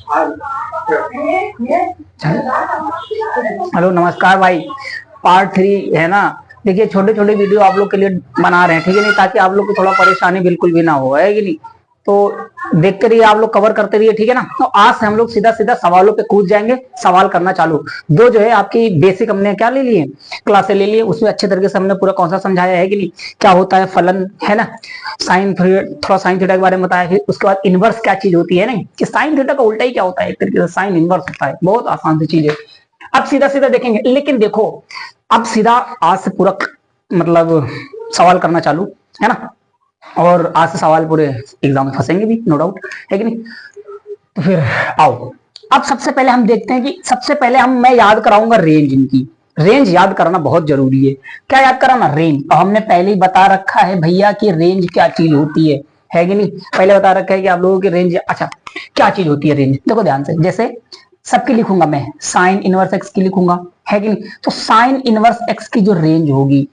Hello नमस्कार भाई। Part 3 है ना। देखिए छोटे छोटे वीडियो आप लोग के लिए बना रहे हैं, ठीक है नहीं, ताकि आप लोग को थोड़ा परेशानी बिल्कुल भी ना हो, है कि नहीं। तो देखते रहिए, आप लोग कवर करते रहिए, ठीक है ना। तो आज से हम लोग सीधा सीधा सवालों पे कूद जाएंगे, सवाल करना चालू। दो जो है आपकी बेसिक हमने क्या ले लिए, क्लासे ले लिए, उसमें अच्छे तरीके से हमने पूरा कॉन्सेप्ट समझाया है कि नहीं, क्या होता है फलन, है ना। साइन थोड़ा साइन थीटा के बारे में बताया, फिर उसके बाद इनवर्स क्या चीज होती है, नहीं कि साइन थीटा का उल्टा ही क्या होता है, एक तरीके से साइन इनवर्स होता है। बहुत आसान सी चीज है। अब सीधा सीधा देखेंगे, लेकिन देखो अब सीधा आज से पूरा मतलब सवाल करना चालू, है ना। और आज से सवाल पूरे एग्जाम में फंसेंगे भी, नो डाउट, है कि नहीं। तो फिर आओ, अब सबसे पहले हम देखते हैं कि सबसे पहले मैं याद कराऊंगा रेंज। इनकी रेंज याद करना बहुत जरूरी है। क्या याद कराना, रेंज। और हमने पहले ही बता रखा है भैया कि रेंज क्या चीज होती है कि नहीं। पहले बता रखा है कि आप लोगों की रेंज, अच्छा क्या चीज होती है रेंज, देखो ध्यान से। जैसे सबकी लिखूंगा मैं, साइन इनवर्स एक्स की लिखूंगा, है कि नहीं। तो साइन इनवर्स एक्स की जो रेंज होगी,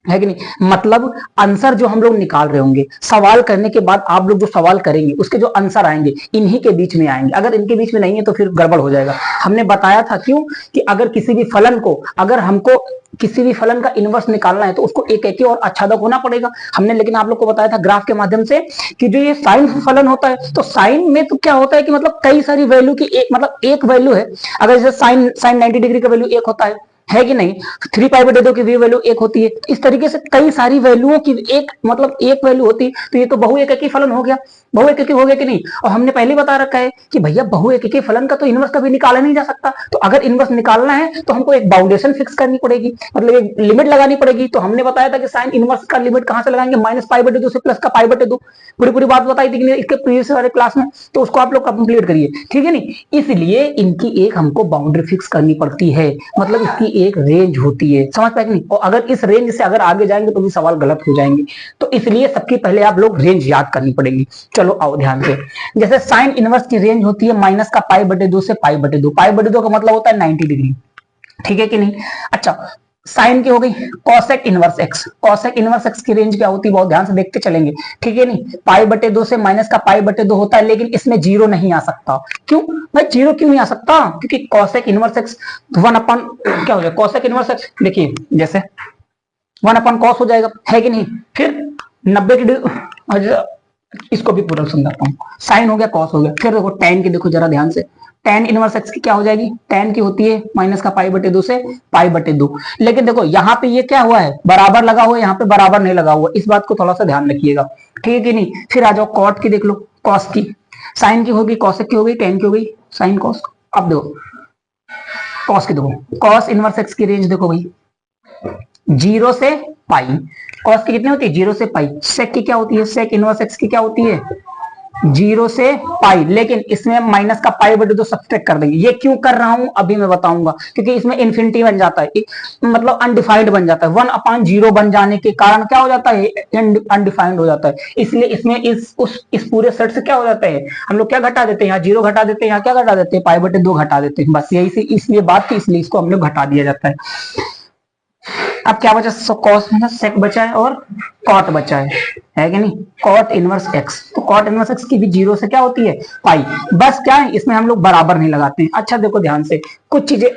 है कि नहीं, मतलब आंसर जो हम लोग निकाल रहे होंगे सवाल करने के बाद, आप लोग जो सवाल करेंगे उसके जो आंसर आएंगे इन्हीं के बीच में आएंगे। अगर इनके बीच में नहीं है तो फिर गड़बड़ हो जाएगा। हमने बताया था क्यों कि अगर किसी भी फलन को, अगर हमको किसी भी फलन का इनवर्स निकालना है तो उसको एक एक और आच्छादक होना पड़ेगा हमने। लेकिन आप लोग को बताया था ग्राफ के माध्यम से कि जो ये साइन फलन होता है, तो साइन में तो क्या होता है कि मतलब कई सारी वैल्यू की एक, मतलब एक वैल्यू है। अगर जैसे साइन साइन 90 डिग्री का वैल्यू एक होता है कि नहीं। 3π/2 की वैल्यू एक होती है। इस तरीके से कई सारी वैल्यूओं की एक, मतलब एक वैल्यू होती है। तो ये तो बहु एककी फलन हो गया, बहु एककी हो गया कि नहीं। और हमने पहले बता रखा है कि भैया बहु एककी फलन का तो इनवर्स कभी निकाला नहीं जा सकता। तो अगर इनवर्स निकालना है तो हमको एक बाउंडेशन फिक्स करनी पड़ेगी, मतलब एक लिमिट लगानी पड़ेगी। तो हमने बताया था कि साइन इनवर्स का लिमिट कहां से लगाएंगे, -π/2 से प्लस का π/2। पूरी पूरी बात बताई थी इसके प्रीवियस वाले क्लास में, तो उसको आप लोग कंप्लीट करिए, ठीक है नहीं। इसलिए इनकी एक हमको बाउंड्री फिक्स करनी पड़ती है, मतलब इसकी एक रेंज होती है, समझ पाए कि नहीं। और अगर इस रेंज से अगर आगे जाएंगे तो भी सवाल गलत हो जाएंगे। तो इसलिए सबकी पहले आप लोग रेंज याद करनी पड़ेगी। चलो आओ ध्यान से। जैसे साइन इनवर्स की रेंज होती है माइनस का π/2 से π/2। π/2 का मतलब होता है 90 डिग्री, ठीक है कि नहीं। अच्छा, साइन की हो गई। Cosec inverse x, cosec inverse x की रेंज क्या होती है, बहुत ध्यान से देखते चलेंगे, ठीक है नहीं। π/2 से माइनस का π/2 होता है, लेकिन इसमें जीरो नहीं आ सकता। क्यों भाई, जीरो क्यों नहीं आ सकता, क्योंकि कॉसेक इनवर्स एक्स 1 क्या हो जाएगा, कॉसेक इनवर्स एक्स देखिए जैसे 1/cos हो जाएगा, है कि नहीं। फिर 90 की, इसको भी पूरा समझाता हूँ। साइन हो गया, कॉस हो गया। फिर देखो टेन की, देखो जरा ध्यान से। टेन इनवर्स एक्स की क्या हो जाएगी, टेन की होती है माइनस का π/2 से π/2। लेकिन देखो यहाँ पे ये क्या हुआ है, बराबर लगा हुआ है, यहाँ पे बराबर नहीं लगा हुआ। इस बात को थोड़ा सा ध्यान रखिएगा, ठीक है कि नहीं। फिर आ जाओ कॉट की, देख लो कॉस की। साइन की होगी, कॉसेक की हो गई, टेन की हो गई, साइन कॉस। अब देखो कॉस की, देखो कॉस इनवर्स एक्स की रेंज देखो भाई, 0 से पाई। कॉस की कितनी होती है, 0 से पाई। सेक की क्या होती है, सेक इनवर्स एक्स की क्या होती है, 0 से पाई। लेकिन इसमें माइनस का π/2 सब्सट्रैक्ट कर देंगे। ये क्यों कर रहा हूं अभी मैं बताऊंगा, क्योंकि इसमें इन्फिनिटी बन जाता है, मतलब अनडिफाइंड बन जाता है। 1/0 बन जाने के कारण क्या हो जाता है, अनडिफाइंड हो जाता है। इसलिए इसमें इस पूरे सेट से क्या हो जाता है, हम लोग क्या घटा देते हैं, यहाँ 0 घटा देते हैं, यहाँ क्या घटा देते हैं, π/2 घटा देते हैं। बस यही से इसलिए बात थी, इसलिए इसको हम लोग घटा दिया जाता है। अब क्या बचा, कॉस में सेक बचा है और कॉट बचा है कि नहीं, कॉट इनवर्स एक्स। तो कॉट इनवर्स एक्स की भी 0 से क्या होती है, पाई। बस क्या है, इसमें हम लोग बराबर नहीं लगाते हैं। अच्छा देखो ध्यान से, कुछ चीजें,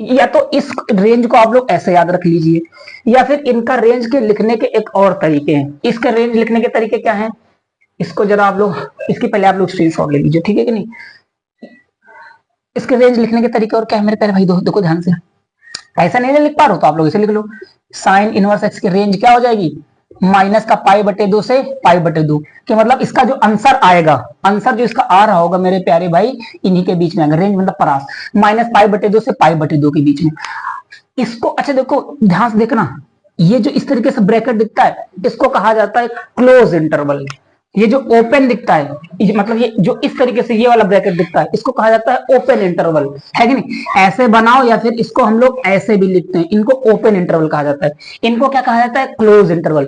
या तो इस रेंज को आप लोग ऐसे याद रख लीजिए, या फिर इनका रेंज के लिखने के एक और तरीके हैं। इसका रेंज लिखने के तरीके क्या है, इसको जरा आप लोग, इसकी पहले आप लोग स्क्रीनशॉट ले लीजिए, ठीक है कि नहीं। इसके रेंज लिखने के तरीके और क्या है मेरे प्यारे भाई, देखो ध्यान से। ऐसा नहीं लिख पा रहे हो तो आप लोग इसे लिख लो। साइन इनवर्स एक्स की रेंज क्या हो जाएगी, माइनस का π/2 से π/2, कि मतलब इसका जो आंसर आएगा, आंसर जो इसका आ रहा होगा मेरे प्यारे भाई, इन्हीं के बीच में आएगा। रेंज मतलब परास, -π/2 से π/2 के बीच में। इसको अच्छा देखो ध्यान से देखना, ये जो इस तरीके से ब्रैकेट दिखता है, इसको कहा जाता है क्लोज इंटरवल। ये जो ओपन दिखता है, मतलब ये जो इस तरीके से ये वाला ब्रैकेट दिखता है, इसको कहा जाता है ओपन इंटरवल, है कि नहीं। ऐसे बनाओ या फिर इसको हम लोग ऐसे भी लिखते हैं, इनको ओपन इंटरवल कहा जाता है। इनको क्या कहा जाता है, क्लोज इंटरवल।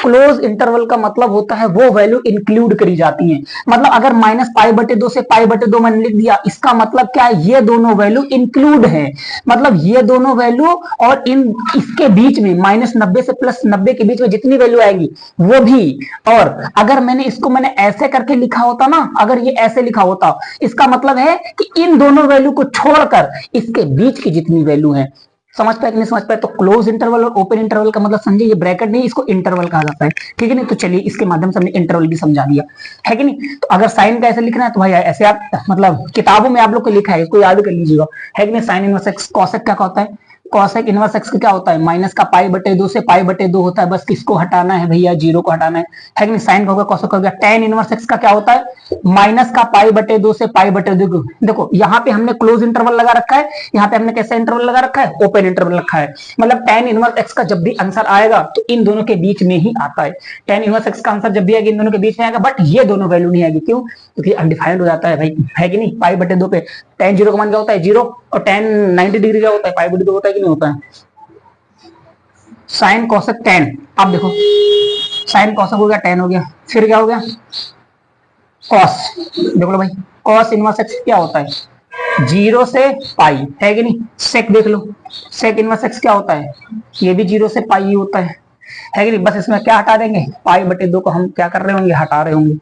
क्लोज इंटरवल का मतलब होता है वो वैल्यू इंक्लूड करी जाती है। मतलब अगर -π/2 से π/2 मैंने लिख दिया, इसका मतलब क्या है, ये दोनों वैल्यू इंक्लूड है। मतलब ये दोनों वैल्यू और इन इसके बीच में -90 से +90 के बीच में जितनी वैल्यू आएगी वो भी। और अगर मैंने ऐसे करके लिखा होता ना, अगर ये ऐसे लिखा होता, इसका मतलब है कि इन दोनों वैल्यू को छोड़कर इसके बीच की जितनी वैल्यू है। समझ पाए कि नहीं समझ पाए? तो क्लोज इंटरवल और ओपन इंटरवल का मतलब समझे, ये ब्रैकेट नहीं, इसको इंटरवल कहा जाता है। ठीक है नहीं? तो चलिए इसके माध्यम से हमने इंटरवल भी समझा दिया है कि नहीं। तो अगर साइन का ऐसे लिखना है तो भाई ऐसे आप मतलब किताबों में आप लोग को लिखा है, इसको याद कर लीजिएगा, है कि नहीं। साइन इनवर्स एक्स, कॉसेक क्या होता है, कॉसेक इनवर्स एक्स क्या होता है, माइनस का π/2 से π/2 होता है। बस किसको हटाना है भैया, जीरो को हटाना है कि नहीं। साइन का हो गया, कॉसेक हो गया। टेन इनवर्स एक्स का क्या होता है, माइनस का π/2 से π/2। देखो यहाँ पे हमने क्लोज इंटरवल लगा रखा है, यहाँ पे हमने कैसा इंटरवल लगा रखा है, ओपन इंटरवल रखा है। मतलब टेन इनवर्स एक्स का जब भी आंसर आएगा तो इन दोनों के बीच में ही आता है। टेन इनवर्स एक्स का आंसर जब भी आएगा इन दोनों के बीच में आएगा, बट ये दोनों वैल्यू नहीं आएगी। क्यों? क्योंकि अनडिफाइंड हो जाता है भाई, है कि नहीं। π/2 पे tan 0 का मान क्या होता है, 0, और tan 90 डिग्री का होता है π/2 होता है कि नहीं होता है। साइन कॉसेक tan, अब देखो साइन कॉसेक हो गया, tan हो गया, फिर क्या हो गया, कॉस। देख लो भाई, कॉस इनवर्स एक्स क्या होता है, 0 से पाई, है कि नहीं। सेक देख लो, सेक इनवर्स एक्स क्या होता है, ये भी 0 से पाई ही होता है कि नहीं। बस इसमें क्या हटा देंगे, π/2 को हम क्या कर रहे होंगे, हटा रहे होंगे।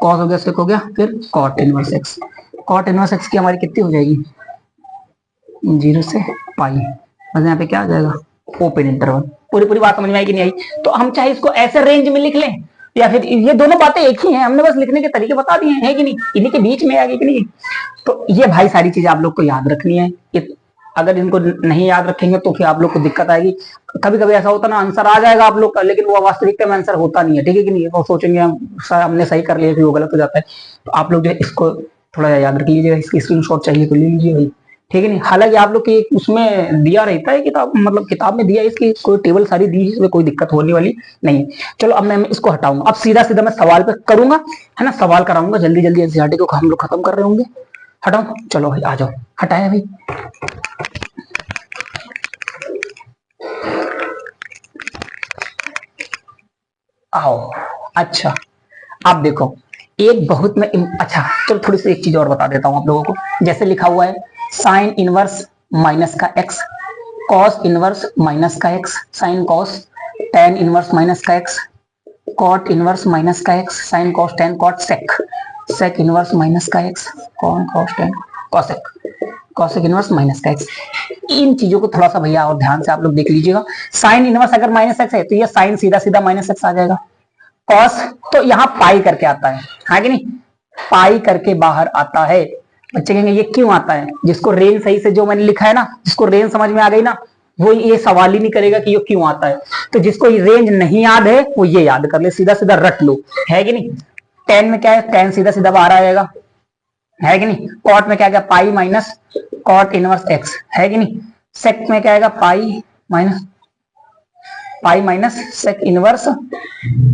कॉस हो गया, सेक हो गया, फिर cot inverse x. Cot inverse x की हमारी कितनी हो जाएगी, 0 से पाई। बस यहाँ पे क्या आ जाएगा, ओपन इंटरवल। पूरी बात समझ में आई कि नहीं आई? तो हम चाहे इसको ऐसे रेंज में लिख लें, या फिर ये दोनों बातें एक ही हैं, हमने बस लिखने के तरीके बता दिए हैं, है कि नहीं। इन्हीं के बीच में आ गई कि नहीं। तो ये भाई सारी चीजें आप लोग को याद रखनी है। अगर इनको नहीं याद रखेंगे तो फिर आप लोग को दिक्कत आएगी। कभी कभी ऐसा होता ना, आंसर आ जाएगा आप लोग का, लेकिन वो वास्तविकता में आंसर होता नहीं है, ठीक है कि नहीं। वो सोचेंगे हमने सही कर लिया, फिर वो गलत हो जाता है। तो आप लोग जो है इसको थोड़ा याद रख लीजिएगा। इसकी स्क्रीनशॉट चाहिए तो ले लीजिए भाई, ठीक है नहीं। हालांकि आप लोग की उसमें दिया रहता है किताब, मतलब किताब में दिया, इसकी कोई टेबल सारी दी है, इसमें कोई दिक्कत होने वाली नहीं है। चलो अब मैं इसको हटाऊंगा, अब सीधा सीधा मैं सवाल पे करूंगा, है ना, सवाल कराऊंगा। जल्दी जल्दी एनसीईआरटी को हम लोग खत्म कर रहे होंगे। हटाओ, चलो भाई आ जाओ, हटाया भाई। आओ, अच्छा आप देखो, एक बहुत में अच्छा चलो थोड़ी सी एक चीज और बता देता हूं आप लोगों को। जैसे लिखा हुआ है साइन इनवर्स माइनस का एक्स, कॉस इनवर्स माइनस का x, sine cos, tan inverse minus का एक्स, कॉट इनवर्स माइनस का x, sine cos tan cot sec, sec inverse minus का x, con cos tan cosec, cosec inverse minus का x. इन चीजों को थोड़ा सा भैया और ध्यान से आप लोग देख लीजिएगा। साइन इनवर्स अगर माइनस एक्स है तो ये साइन सीधा सीधा माइनस एक्स आ जाएगा। कॉस तो यहाँ पाई करके आता है कि नहीं, पाई करके बाहर आता है। बच्चे कहेंगे ये क्यों आता है, जिसको रेंज सही से जो मैंने लिखा है ना, जिसको रेंज समझ में आ गई ना, वो ये सवाल ही नहीं करेगा कि ये क्यों आता है। तो जिसको ये रेंज नहीं याद है वो ये याद कर ले, सीधा सीधा रट लो, है कि नहीं। टेन में क्या है, टेन सीधा सीधा बाहर आएगा, है कि नहीं। कॉट में क्या आएगा, pi minus cot inverse x, है कि नहीं। सेक में क्या आएगा, pi minus sec inverse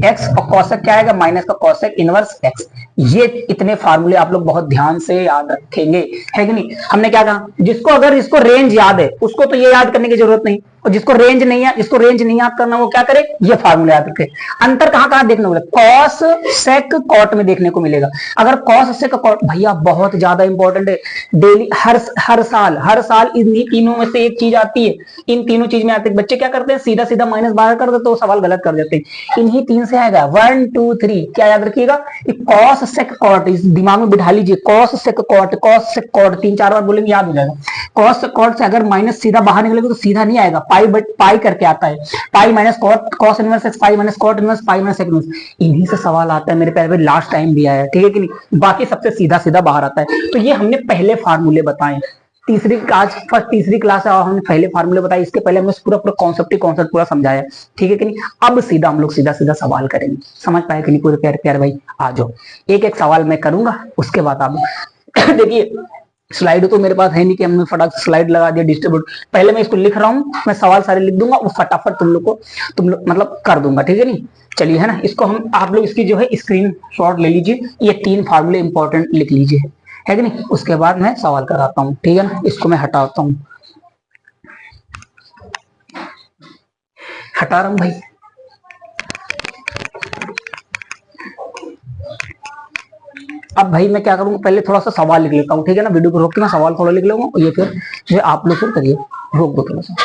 x, और कॉसेक क्या आएगा, माइनस का कॉसेक इनवर्स एक्स। ये इतने फार्मूले आप लोग बहुत ध्यान से याद रखेंगे, है कि नहीं। हमने क्या कहा, जिसको अगर इसको रेंज याद है उसको तो ये याद करने की जरूरत नहीं, और जिसको रेंज नहीं है, जिसको रेंज नहीं याद करना, वो क्या करे, ये फार्मूला याद रखे। अंतर कहां कहां देखने को मिलेगा, कॉस सेक कॉट में देखने को मिलेगा। अगर कॉस सेक कॉट भैया बहुत ज्यादा इंपॉर्टेंट है, डेली हर साल इन्हीं तीनों में से एक चीज आती है। इन तीनों चीज में आते बच्चे क्या करते हैं, सीधा सीधा माइनस बाहर कर देते, तो सवाल गलत कर देते हैं। इन्हीं तीन से आएगा 1 2 3, क्या याद रखिएगा, कॉस सेक कॉट, इस दिमाग में बिठा लीजिए, cos sec cot, cos sec cot, 3 4 बार बोलेंगे याद हो जाएगा। कॉस कॉट से अगर माइनस सीधा बाहर निकलेगा तो सीधा नहीं आएगा, पाई करके आता है, pi minus cot cos inverse x, pi minus cot inverse, pi minus sec inverse. इन्हीं से सवाल आता है मेरे पैर पे, लास्ट टाइम भी आया है, ठीक है कि नहीं। बाकी सबसे सीधा सीधा बाहर आता है। तो ये हमने पहले फार्मूले बताए, तीसरी क्लास है और हमने पहले फार्मूले बताए। इसके पहले हमने पूरा कॉन्सेप्ट पूरा समझाया, ठीक है कि नहीं। अब सीधा हम लोग सीधा सवाल करेंगे, समझ पाए कि नहीं पूरे प्यारे भाई। आ जाओ, एक एक सवाल मैं करूंगा, उसके बाद आप देखिए स्लाइड तो मेरे पास है नहीं कि हमने फटाक स्लाइड लगा दिया डिस्ट्रीब्यूट। पहले मैं इसको लिख रहा हूँ, मैं सवाल सारे लिख दूंगा, वो फटाफट तुम लोग मतलब कर दूंगा, ठीक है नहीं। चलिए, है ना, इसको हम आप लोग इसकी जो है स्क्रीन शॉट ले लीजिए, ये 3 फार्मूले इंपॉर्टेंट लिख लीजिए, है कि नहीं। उसके बाद मैं सवाल कराता हूँ, ठीक है ना। इसको मैं हटाता हूँ, हटा रहा हूँ भाई। अब भाई मैं क्या करूंगा, पहले थोड़ा सा सवाल लिख लेता हूँ, ठीक है ना, वीडियो को रोक के मैं सवाल थोड़ा लिख लूंगा, ये फिर जो आप लोग फिर करिए, रोक दो थोड़ा सा,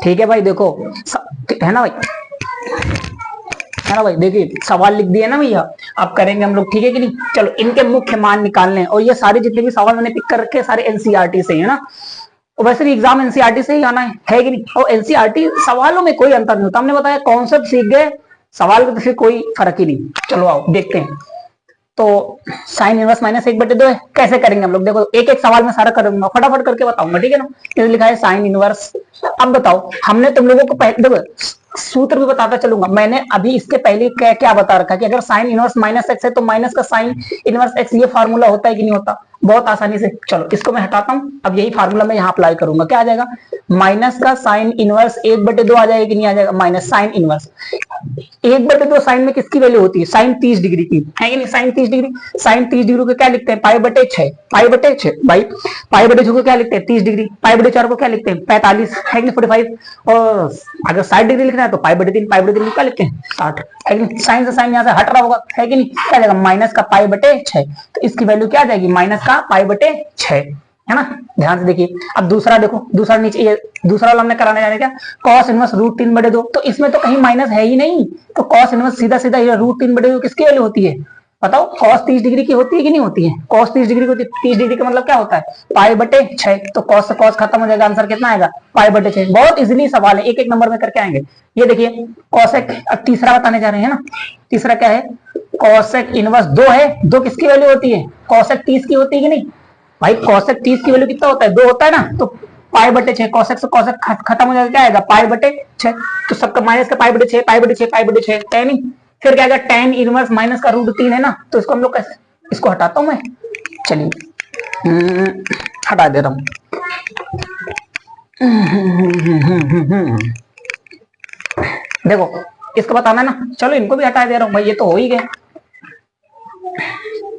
ठीक है भाई। देखो है ना भाई, है ना भाई, देखिए सवाल लिख दिया ना भैया, अब करेंगे हम लोग, ठीक है कि नहीं। चलो इनके मुख्य मान निकालने हैं, और ये सारे जितने भी सवाल मैंने पिक कर रखे हैं सारे एनसीईआरटी से है ना, और वैसे भी एग्जाम एनसीईआरटी से ही आना है कि नहीं। और एनसीईआरटी सवालों में कोई अंतर नहीं होता, हमने बताया कॉन्सेप्ट सीख गए, सवाल में तो फिर कोई फर्क ही नहीं। चलो आओ देखते हैं। तो साइन इनवर्स माइनस 1/2 है, कैसे करेंगे हम लोग, देखो एक एक सवाल में सारा करूंगा, फटाफट करके बताऊंगा, ठीक है ना। इसमें लिखा है साइन इनवर्स। अब बताओ, हमने तुम लोगों को पहले देखो सूत्र भी बताता चलूंगा, मैंने अभी इसके पहले क्या क्या बता रखा है कि अगर साइन इनवर्स माइनस एक्स है तो माइनस का साइन इनवर्स एक्स, ये फार्मूला होता है कि नहीं होता, बहुत आसानी से। चलो इसको मैं हटाता हूं, अब यही फार्मूला मैं यहाँ अप्लाई करूंगा, क्या आ जाएगा, माइनस का साइन इनवर्स 1/2 आ जाएगा कि नहीं आ जाएगा, माइनस साइन इनवर्स 1/2 साइन में किसकी वैल्यू होती है, साइन 30 डिग्री की, है कि नहीं, साइन 30 डिग्री, साइन 30 डिग्री को क्या लिखते हैं, पाई/6, पाई/6 भाई, पाई/6 को क्या लिखते हैं 30 डिग्री, पाई/4 को क्या लिखते हैं 45, है कि नहीं 45, और अगर 60 डिग्री लिखना है तो पाई/3, पाई/3 क्या लिखते हैं 60, है कि नहीं। साइन से साइन यहाँ से हट रहा होगा, है कि नहीं, क्या जाएगा माइनस का पाई/6, तो इसकी वैल्यू क्या आ जाएगी, माइनस का पाई/6, है ना। ध्यान से देखिए, अब दूसरा देखो, दूसरा नीचे ये दूसरा वाला हमने कराने जाने क्या, कॉस इनवर्स √3/2, तो इसमें तो कहीं माइनस है ही नहीं, तो कॉस इनवर्स सीधा सीधा √3/2 किसकी वैल्यू होती है, बताओ, कॉस 30 डिग्री की होती है कि नहीं होती है, कॉस 30 डिग्री की होती है, 30 डिग्री का मतलब क्या होता है पाई/6, तो कॉस से कॉस खत्म हो जाएगा, आंसर कितना आएगा पाई/6। बहुत इजीली सवाल है, एक एक नंबर में करके आएंगे। ये देखिए कॉसेक, अब तीसरा बताने जा रहे हैं ना, तीसरा क्या है, कॉसेक इनवर्स 2 है, 2 किसकी वैल्यू होती है, कॉसेक 30 की होती है कि नहीं भाई, कॉसेक 30 की वैल्यू कितना होता है 2 होता है ना, तो पाई/6, कॉसेक से कॉसेक खत्म हो जाएगा, क्या आएगा पाई/6, तो सबका माइनस का पाई/6, पाई/6, पाई/6 है नहीं, फिर क्या आएगा tan इनवर्स माइनस का √3 है ना, तो इसको हम लोग कैसे, इसको हटाता हूं मैं, चलिए हटा दे रहा हूं, देखो इसको बताना है ना, चलो इनको भी हटा दे रहा हूं भाई, ये तो हो ही गए।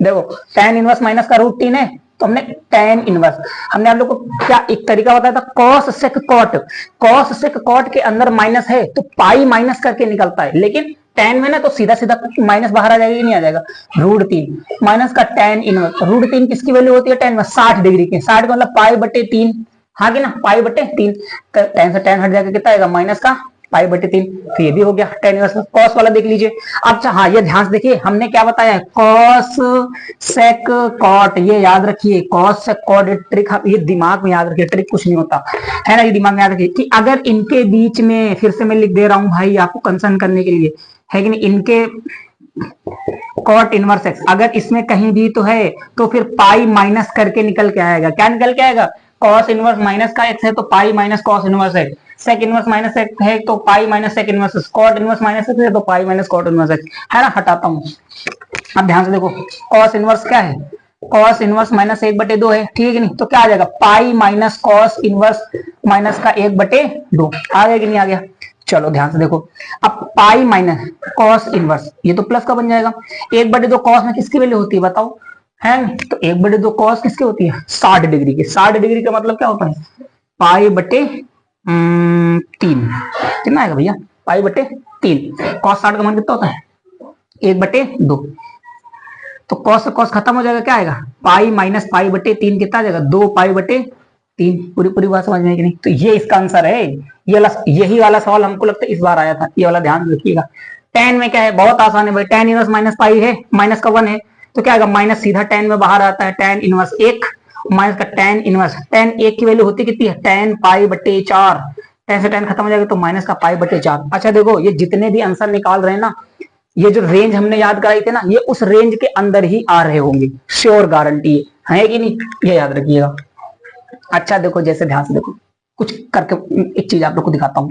देखो tan इनवर्स माइनस का √3 है, तो हमने tan इनवर्स, हमने आप लोग को क्या एक तरीका बताया था, cos sec cot, cos sec cot के अंदर माइनस है तो पाई माइनस करके निकलता है, लेकिन tan में ना तो सीधा सीधा माइनस बाहर आ जाएगा, नहीं आ जाएगा, √3 माइनस का tan इनवर्स, √3 किसकी वैल्यू होती है tan में 60 डिग्री की, 60 का मतलब पाई/3, हाँ कि ना पाई/3, tan से tan हट जाएगा, कितना आएगा माइनस का पाई/3, तो ये भी हो गया tan इनवर्स। कॉस वाला देख लीजिए, अच्छा हाँ ये ध्यान से देखिए, हमने क्या बताया, कॉस सेक कॉट, ये याद रखिए, कॉस सेक कॉट, ट्रिक ये दिमाग में याद रखिए, ट्रिक कुछ नहीं होता है ना, ये दिमाग में याद रखिए कि अगर इनके बीच में, फिर से मैं लिख दे रहा हूं भाई आपको कंसर्न करने के लिए, है कि नहीं, इनके कॉट इनवर्स एक्स अगर इसमें कहीं भी तो है, तो फिर पाई माइनस करके निकल के आएगा, क्या निकल के आएगा, कॉस इनवर्स माइनस का एक्स है तो pi minus cos inverse x, sec inverse minus x है तो pi minus sec inverse x, cot inverse minus x है तो pi minus cot inverse x, है ना। हटाता हूं, अब ध्यान से देखो, कॉस इनवर्स क्या है, कॉस इनवर्स माइनस 1/2 है, ठीक है नहीं, तो क्या आ जाएगा पाई माइनस कॉस इनवर्स माइनस का 1/2, आ गया कि नहीं आ गया। चलो ध्यान से देखो, अब पाई माइनस कॉस इनवर्स, ये तो प्लस का बन जाएगा, 1/2 कॉस में किसकी वैल्यू होती है बताओ, है तो 1/2 कॉस किसकी होती है 60 डिग्री की, 60 डिग्री का मतलब क्या होता है पाई/3, कितना आएगा भैया पाई/3, कॉस 60 का मान कितना होता है 1/2, तो कॉस से कॉस खत्म हो जाएगा, क्या आएगा पाई माइनस पाई/3 कितना आ जाएगा 2 पाई/3, पूरी पूरी बात समझ में आई कि नहीं। तो ये इसका आंसर है, यही वाला सवाल हमको लगता है इस बार आया था, ये वाला ध्यान रखिएगा। tan में क्या है, बहुत आसान है भाई, tan इनवर्स माइनस पाई है, माइनस का 1 है, तो क्या आएगा माइनस सीधा tan में बाहर आता है, tan इनवर्स 1 माइनस का tan इनवर्स, tan 1 की वैल्यू होती कितनी है tan पाई/4, tan से tan खत्म हो जाएगा तो माइनस का पाई/4। अच्छा देखो ये जितने भी आंसर निकाल रहे हैं ना, ये जो रेंज हमने याद कराई थी ना, ये उस रेंज के अंदर ही आ रहे होंगे, श्योर गारंटी है कि नहीं, ये याद रखिएगा। अच्छा देखो, जैसे ध्यान से देखो, कुछ करके एक चीज आप लोग को दिखाता हूं,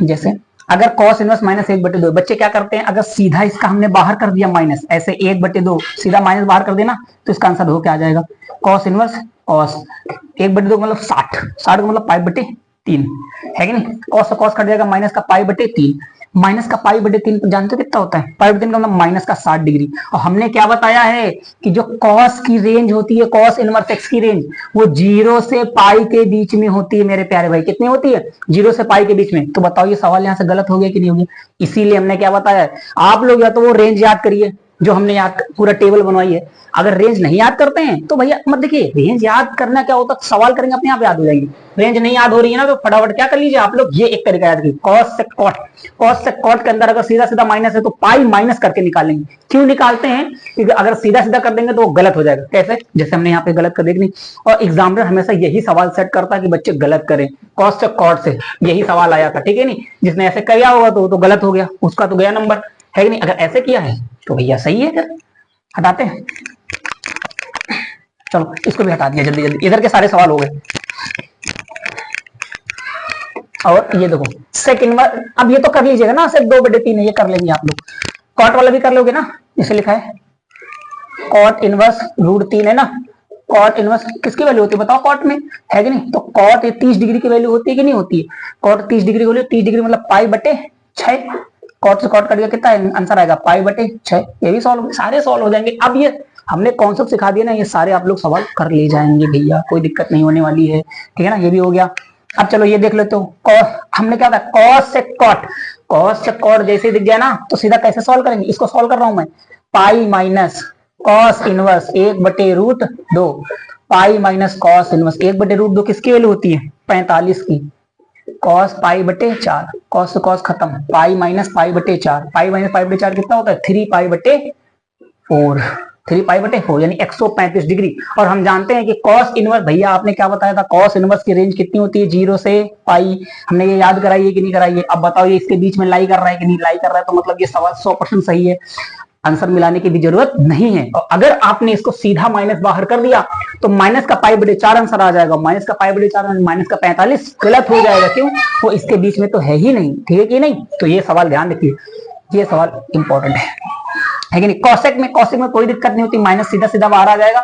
जैसे अगर cos इनवर्स माइनस 1/2, बच्चे क्या करते हैं, अगर सीधा इसका हमने बाहर कर दिया माइनस, ऐसे 1/2 सीधा माइनस बाहर कर देना, तो इसका आंसर हो क्या आ जाएगा, cos इनवर्स cos 1/2 मतलब 60, 60 का मतलब पाई/3, है कि नहीं, cos से cos कट जाएगा, माइनस का पाई/3, माइनस का पाई/3 जानते हो कितना होता है, पाई/3 का मतलब माइनस का 60 डिग्री, और हमने क्या बताया है कि जो cos की रेंज होती है, cos इनवर्स x की रेंज, वो 0 से पाई के बीच में होती है मेरे प्यारे भाई, कितनी होती है 0 से पाई के बीच में। तो बताओ ये सवाल यहाँ से गलत हो गया कि नहीं हो गया, इसीलिए हमने क्या बताया है, आप लोग या तो वो रेंज याद करिए, जो हमने याद पूरा टेबल बनवाई है। अगर रेंज नहीं याद करते हैं तो भैया मत देखिए, रेंज याद करना क्या होता है, सवाल करेंगे अपने आप याद हो जाएंगे। रेंज नहीं याद हो रही है ना तो फटाफट क्या कर लीजिए आप लोग, ये एक तरीका याद कीजिए, कॉस से कॉट। कॉस से कॉट के अंदर अगर सीधा सीधा माइनस है तो पाई माइनस करके निकालेंगे। क्यों निकालते हैं, क्योंकि अगर सीधा सीधा कर देंगे तो वो गलत हो जाएगा। कैसे, जैसे हमने यहाँ पे गलत कर देखनी, और एग्जामिनर हमेशा यही सवाल सेट करता है कि बच्चे गलत करें। कॉस से कॉट से यही सवाल आया था, ठीक है नहीं, जिसने ऐसे किया होगा तो गलत हो गया, उसका तो गया नंबर, है कि नहीं। अगर ऐसे किया है तो भैया सही है, फिर हटाते हैं। चलो इसको भी हटा दिया जल्दी जल्दी, इधर के सारे सवाल हो गए। और ये देखो सेक इनवर्स, अब ये तो कर लीजिएगा ना, सिर्फ 2/3 है, ये कर लेंगे आप लोग। कॉट वाला भी कर लोगे ना, इसे लिखा है कॉट इनवर्स √3 है ना। कॉट इनवर्स किसकी वैल्यू होती है बताओ, कॉट में, है कि नहीं। तो कॉट 30 डिग्री की वैल्यू होती है कि नहीं होती है। कॉट 30 डिग्री की वैल्यू, 30 डिग्री मतलब π/6। कॉट से कॉट कट गया, कितना आंसर आएगा π/6। ये भी सॉल्व, सारे सॉल्व हो जाएंगे। अब ये हमने कॉन्सेप्ट सिखा दिया ना, ये सारे आप लोग सवाल कर ले जाएंगे भैया, कोई दिक्कत नहीं होने वाली है, ठीक है ना। ये भी हो गया। अब चलो ये देख लेते हो, हमने क्या था, कॉस से कॉट। कॉस से कॉट जैसे दिख गया ना तो सीधा कैसे सॉल्व करेंगे, इसको सॉल्व कर रहा हूं मैं, पाई माइनस कॉस इनवर्स 1/√2। पाई माइनस कॉस इनवर्स 1/√2 किसकी वैल्यू होती है, 45 की। कॉस π/4, कॉस से कॉस खत्म, पाई माइनस π/4, पाई माइनस π/4 कितना होता है, 3π/4, 3π/4 यानी 135 डिग्री। और हम जानते हैं कि कॉस इनवर्स, भैया आपने क्या बताया था, कॉस इनवर्स की रेंज कितनी होती है, 0 से पाई। हमने ये याद कराई है कि नहीं कराई है। अब बताओ ये इसके बीच में लाई कर रहा है कि नहीं लाई कर रहा है, तो मतलब ये सवाल 100% सही है, आंसर मिलाने की भी जरूरत नहीं है। और अगर आपने इसको सीधा माइनस बाहर कर दिया तो माइनस का π/4 आंसर आ जाएगा। माइनस का π/4 माइनस का 45 गलत हो जाएगा, क्यों, वो इसके बीच में तो है ही नहीं, ठीक है कि नहीं। तो ये सवाल ध्यान रखिए, ये सवाल इंपॉर्टेंट है कि नहीं। कॉसेक में कोई दिक्कत नहीं होती, माइनस सीधा सीधा बाहर आ जाएगा।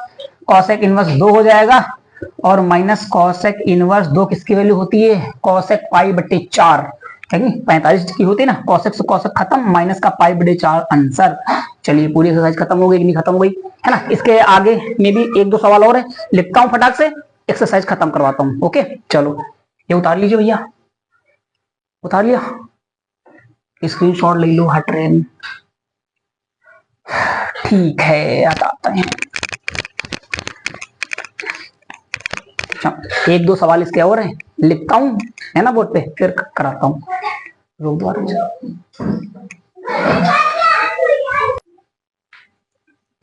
कॉसेक इनवर्स 2 हो जाएगा, और माइनस कॉसेक इनवर्स 2 किसकी वैल्यू होती है, कॉसेक π/4, है कि 45 की होती है ना। कॉसेक से कॉसेक खत्म, माइनस का π/4 आंसर। चलिए पूरी एक्सरसाइज खत्म हो गई कि नहीं खत्म हो गई, है ना। इसके आगे में भी 1-2 सवाल और है, लिखता हूं फटाक से, एक्सरसाइज खत्म करवाता हूं। ओके चलो ये उतार लीजिए भैया, उतार लिया, स्क्रीनशॉट ले लो, हट रहे, ठीक है हटाते हैं। 1-2 सवाल इसके और हैं, लिखता हूं, है ना, बोर्ड पे, फिर कराता हूं। रोक दो,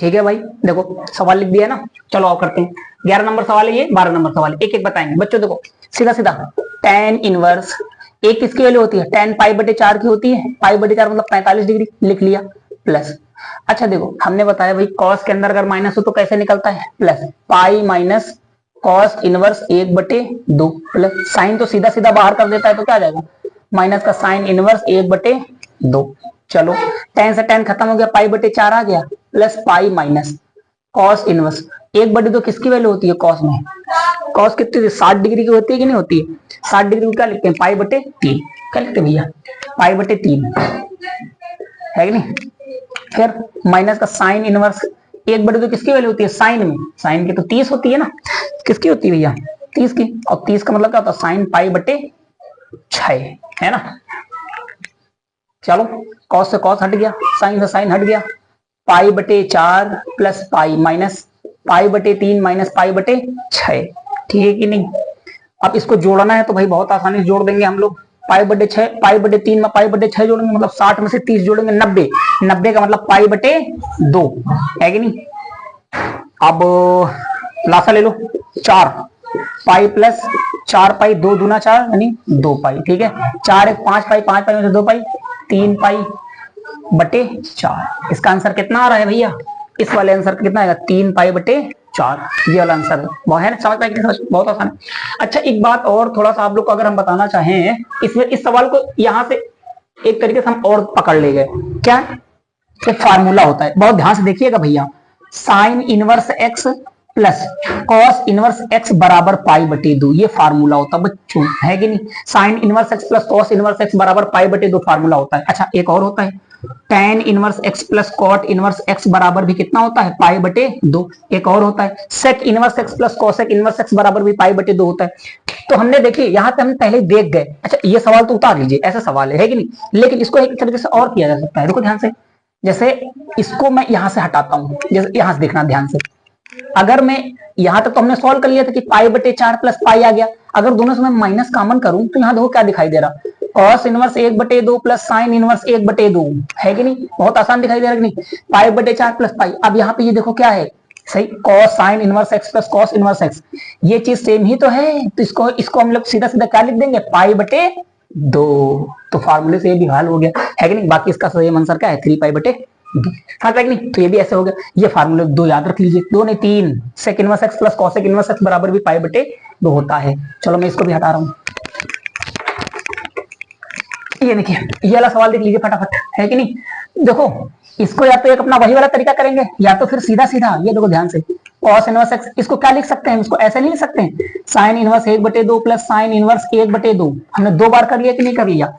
ठीक है भाई। देखो सवाल लिख दिया ना, चलो आओ करते हैं। 11 नंबर सवाल है ये, 12 नंबर सवाल है, एक एक बताएंगे बच्चों। देखो सीधा सीधा, tan इनवर्स एक किसकी वैल्यू होती है, tan π/4 की होती है। π/4 मतलब 45 डिग्री, लिख लिया, प्लस। अच्छा देखो हमने बताया भाई कॉस के अंदर अगर माइनस हो तो कैसे निकलता है, प्लस। पाई minus cos inverse 1/2, plus sign तो सीधा सीधा बाहर कर देता है तो क्या आ जाएगा, माइनस का साइन इनवर्स 1/2। चलो tan से tan खत्म हो गया, π/4 आ गया, plus pi minus cos inverse 1/2 किसकी वैल्यू होती है, कॉस में। कॉस कितनी 60 डिग्री की होती है कि नहीं होती है, 60 डिग्री को क्या लिखते हैं, π/3। क्या लिखते हैं भैया, π/3, है कि नहीं। फिर माइनस का साइन इनवर्स 1/2 किसकी वैल्यू होती है, साइन में, साइन की तो 30 होती है ना, किसकी होती है भैया, 30 की। और 30 का मतलब क्या होता है, साइन π/6, है ना। चलो कॉस से कॉस हट गया, साइन से साइन हट गया, π/4 प्लस पाई माइनस π/3 माइनस π/6, ठीक है कि नहीं। अब इसको जोड़ना है तो भाई बहुत आसानी से जोड़ देंगे हम लोग। π/6, π/3 में π/6 जोड़ेंगे मतलब 60 में से 30 जोड़ेंगे 90, 90 का मतलब π/2, है कि नहीं। अब लासा ले लो, 4 पाई प्लस 4 पाई, 2 दूना 4 यानी 2 पाई, ठीक है। 4 1 5 पाई, 5 पाई में से 2 पाई, 3 π/4। इसका आंसर कितना आ रहा है भैया, इस वाले आंसर कितना आएगा, 3 π/4, ये वाला आंसर है। बहुत है ना, समझ पाए, बहुत आसान है। अच्छा एक बात और थोड़ा सा आप लोग को अगर हम बताना चाहें, इसमें इस सवाल को यहाँ से एक तरीके से हम और पकड़ ले गए, क्या एक फार्मूला होता है, बहुत ध्यान से देखिएगा भैया। Sine inverse x plus cos inverse x बराबर π/2, ये फार्मूला होता है बच्चों, है कि नहीं। Sine inverse x plus cos inverse x बराबर π/2 फार्मूला होता है। अच्छा एक और होता है, tan inverse x plus cot inverse x बराबर भी कितना होता है, π/2। एक और होता है sec inverse x plus cosec inverse x बराबर भी π/2 होता है। तो हमने देखिए यहाँ पे हम पहले देख गए। अच्छा ये सवाल तो उतार लीजिए, ऐसा सवाल है कि नहीं, लेकिन इसको एक तरीके से और किया जा सकता है, देखो ध्यान से। जैसे इसको मैं यहां से हटाता हूं, जैसे यहां से देखना ध्यान से, अगर मैं यहां तक तो हमने सॉल्व कर लिया था कि पाई बटे 4 प्लस पाई आ गया, अगर दोनों से मैं माइनस कॉमन करूं तो यहाँ देखो क्या दिखाई दे रहा, cos inverse 1/2 plus sine inverse 1/2 है कि नहीं, बहुत आसान दिखाई दे रहा है कि नहीं, पाई बटे 4 प्लस पाई। अब यहाँ पे ये देखो क्या है, सही, cos sine inverse x plus cos inverse x, ये चीज सेम ही तो है, तो इसको हम लोग सीधा सीधा क्या लिख देंगे, पाई बटे 2, तो फार्मूले से ये भी हल हो गया है कि नहीं। बाकी इसका सही आंसर क्या है, 3 पाई बटे 2, हाँ कि नहीं, तो ये भी ऐसे हो गया। ये फार्मूले 2 याद रख लीजिए, 2 नहीं 3, sec inverse x plus cosec inverse x बराबर भी पाई बटे 2 होता है। चलो मैं इसको भी हटा रहा हूं, ये देखिए, ये वाला सवाल देख लीजिए फटाफट, है कि नहीं। देखो इसको या तो एक अपना वही वाला तरीका करेंगे, या तो फिर सीधा सीधा ये देखो ध्यान से, कॉस इनवर्स एक्स, इसको क्या लिख सकते हैं, इसको ऐसे नहीं लिख सकते हैं, sine inverse 1/2 plus sine inverse 1/2, हमने 2 बार कर लिया कि नहीं कर लिया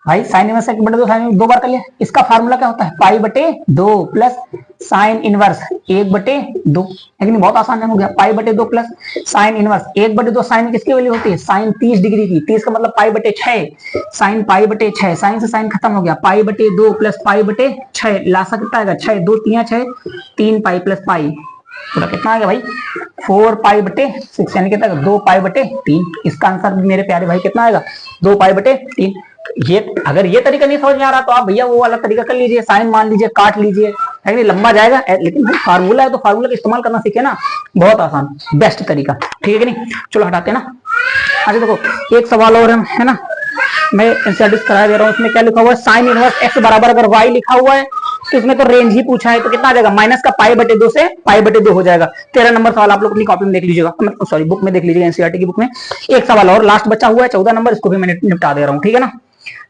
भाई, साइन इनवर्स 1/2 साइन 2 बार कर लिया, इसका फार्मूला क्या होता है, पाई बटे 2 प्लस साइन इनवर्स 1/2, लेकिन बहुत आसान हो गया, पाई बटे 2 प्लस साइन इनवर्स 1/2, साइन किसकी वैल्यू होती है, साइन 30 डिग्री की, 30 का मतलब पाई बटे 6, साइन पाई बटे 6, साइन से साइन खत्म हो गया, पाई बटे 2 प्लस पाई बटे 6, लासा कितना आएगा 6, 2 3 6, 3 पाई प्लस पाई, पूरा कितना आ गया भाई 4 पाई बटे 6, यानी कितना 2 पाई बटे 3, इसका आंसर मेरे प्यारे भाई कितना आएगा 2 पाई बटे 3। ये अगर ये तरीका नहीं समझ में आ रहा तो आप भैया वो वाला तरीका कर लीजिए, साइन मान लीजिए, काट लीजिए, है नहीं, लंबा जाएगा, लेकिन भाई फार्मूला है तो फार्मूला का इस्तेमाल करना सीखे ना, बहुत आसान बेस्ट तरीका, ठीक है कि नहीं। चलो हटाते हैं ना। अच्छा देखो एक सवाल और है ना, मैं एनसीईआरटी करा दे रहा हूँ, उसमें क्या लिखा हुआ है, साइन इनवर्स एक्स बराबर अगर वाई लिखा हुआ है तो इसमें तो रेंज ही पूछा है, तो कितना आ जाएगा, माइनस का पाई बटे 2 से पाई बटे 2 हो जाएगा। 13 नंबर सवाल आप लोग अपनी कॉपी में देख लीजिएगा, सॉरी बुक में देख लीजिएगा, एनसीईआरटी की बुक में। एक सवाल और लास्ट बचा हुआ है 14 नंबर, इसको भी मैं निपटा दे रहा हूँ, ठीक है ना।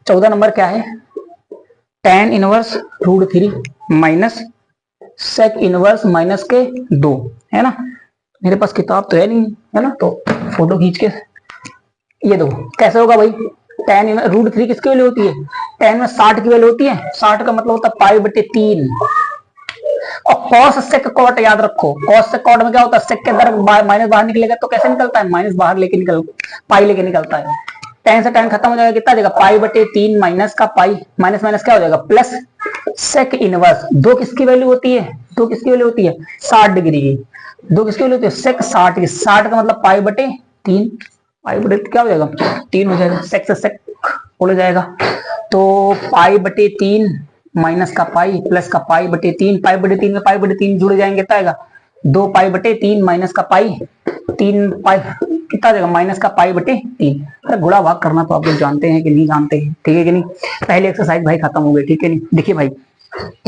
14 नंबर क्या है, tan inverse √3 minus sec inverse minus के 2, है ना। मेरे पास किताब तो है नहीं, है ना, तो फोटो खींच के ये देखो कैसे होगा भाई, tan √3 किसकी वैल्यू होती है, tan में 60 की वैल्यू होती है, 60 का मतलब होता है पाई बटे 3, और कॉस सेक कॉट याद रखो, कॉस सेक कॉट में क्या होता है, सेक के अंदर माइनस बाहर निकलेगा तो कैसे निकलता है, माइनस बाहर लेके निकल, पाई लेके निकलता है, tan से tan खत्म हो जाएगा, कितना आ जाएगा पाई बटे 3 माइनस का पाई, माइनस माइनस क्या हो जाएगा प्लस, सेक इनवर्स 2 किसकी वैल्यू होती है, 2 किसकी वैल्यू होती है 60 डिग्री की, 2 किसकी वैल्यू होती है सेक 60 की, 60 का मतलब पाई बटे 3, पाई बटे क्या हो जाएगा 3 हो जाएगा, सेक से सेक उड़ जाएगा, तो पाई बटे 3 माइनस का पाई प्लस का पाई बटे 3, पाई बटे 3 में पाई बटे 3 जुड़ जाएंगे, कितना आएगा 2 पाई बटे 3 माइनस का पाई 3 पाई, कितना आ जाएगा माइनस का पाई बटे 3। अरे गुणा भाग करना तो आप लोग जानते हैं कि नहीं जानते हैं, ठीक है कि नहीं। पहले एक्सरसाइज भाई खत्म हो गई, ठीक है नहीं। देखिए भाई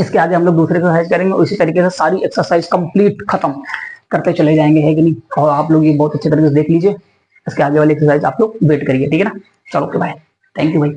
इसके आगे हम लोग दूसरे एक्सरसाइज करेंगे, उसी तरीके से सारी एक्सरसाइज कंप्लीट खत्म करते चले जाएंगे, है कि नहीं। और आप लोग ये बहुत अच्छे तरीके से देख लीजिए, इसके आगे वाली एक्सरसाइज आप लोग वेट करिए, ठीक है ना। चलो ओके बाय, थैंक यू भाई।